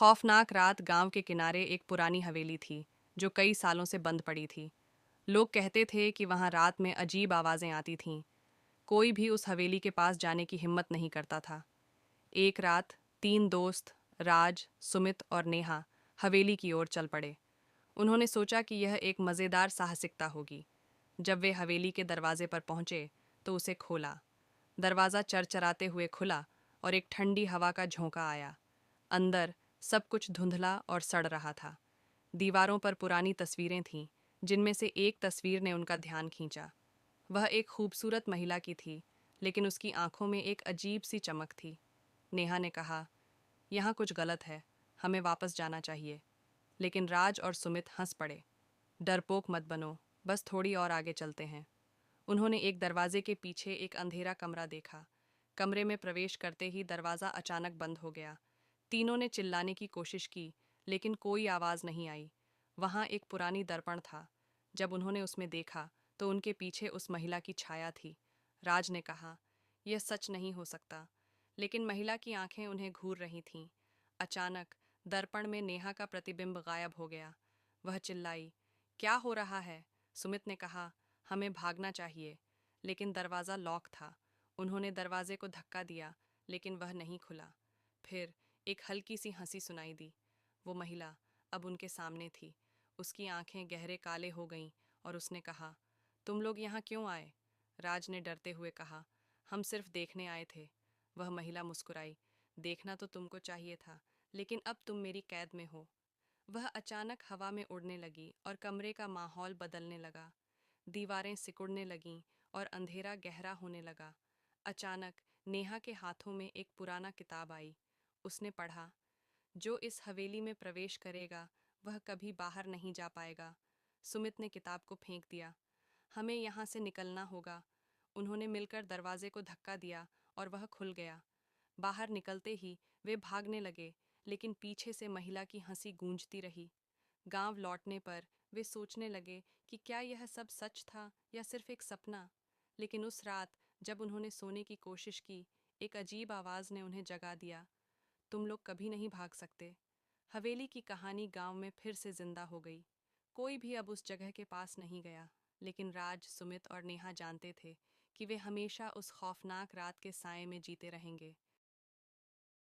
खौफनाक रात। गांव के किनारे एक पुरानी हवेली थी जो कई सालों से बंद पड़ी थी। लोग कहते थे कि वहां रात में अजीब आवाजें आती थीं। कोई भी उस हवेली के पास जाने की हिम्मत नहीं करता था। एक रात तीन दोस्त, राज, सुमित और नेहा, हवेली की ओर चल पड़े। उन्होंने सोचा कि यह एक मज़ेदार साहसिकता होगी। जब वे हवेली के दरवाजे पर पहुंचे तो उसे खोला। दरवाज़ा चरचराते हुए खुला और एक ठंडी हवा का झोंका आया। अंदर सब कुछ धुंधला और सड़ रहा था। दीवारों पर पुरानी तस्वीरें थीं, जिनमें से एक तस्वीर ने उनका ध्यान खींचा। वह एक खूबसूरत महिला की थी, लेकिन उसकी आंखों में एक अजीब सी चमक थी। नेहा ने कहा, यहाँ कुछ गलत है, हमें वापस जाना चाहिए। लेकिन राज और सुमित हंस पड़े। डरपोक मत बनो, बस थोड़ी और आगे चलते हैं। उन्होंने एक दरवाजे के पीछे एक अंधेरा कमरा देखा। कमरे में प्रवेश करते ही दरवाज़ा अचानक बंद हो गया। तीनों ने चिल्लाने की कोशिश की, लेकिन कोई आवाज़ नहीं आई। वहाँ एक पुरानी दर्पण था। जब उन्होंने उसमें देखा तो उनके पीछे उस महिला की छाया थी। राज ने कहा, यह सच नहीं हो सकता। लेकिन महिला की आंखें उन्हें घूर रही थीं। अचानक दर्पण में नेहा का प्रतिबिंब गायब हो गया। वह चिल्लाई, क्या हो रहा है? सुमित ने कहा, हमें भागना चाहिए। लेकिन दरवाज़ा लॉक था। उन्होंने दरवाजे को धक्का दिया, लेकिन वह नहीं खुला। फिर एक हल्की सी हंसी सुनाई दी। वो महिला अब उनके सामने थी। उसकी आंखें गहरे काले हो गईं और उसने कहा, तुम लोग यहाँ क्यों आए? राज ने डरते हुए कहा, हम सिर्फ देखने आए थे। वह महिला मुस्कुराई, देखना तो तुमको चाहिए था, लेकिन अब तुम मेरी कैद में हो। वह अचानक हवा में उड़ने लगी और कमरे का माहौल बदलने लगा। दीवारें सिकुड़ने लगीं और अंधेरा गहरा होने लगा। अचानक नेहा के हाथों में एक पुराना किताब आई। उसने पढ़ा, जो इस हवेली में प्रवेश करेगा वह कभी बाहर नहीं जा पाएगा। सुमित ने किताब को फेंक दिया। हमें यहाँ से निकलना होगा। उन्होंने मिलकर दरवाजे को धक्का दिया और वह खुल गया। बाहर निकलते ही वे भागने लगे, लेकिन पीछे से महिला की हंसी गूंजती रही। गांव लौटने पर वे सोचने लगे कि क्या यह सब सच था या सिर्फ एक सपना। लेकिन उस रात जब उन्होंने सोने की कोशिश की, एक अजीब आवाज़ ने उन्हें जगा दिया, तुम लोग कभी नहीं भाग सकते। हवेली की कहानी गांव में फिर से जिंदा हो गई। कोई भी अब उस जगह के पास नहीं गया, लेकिन राज, सुमित और नेहा जानते थे कि वे हमेशा उस खौफनाक रात के साए में जीते रहेंगे।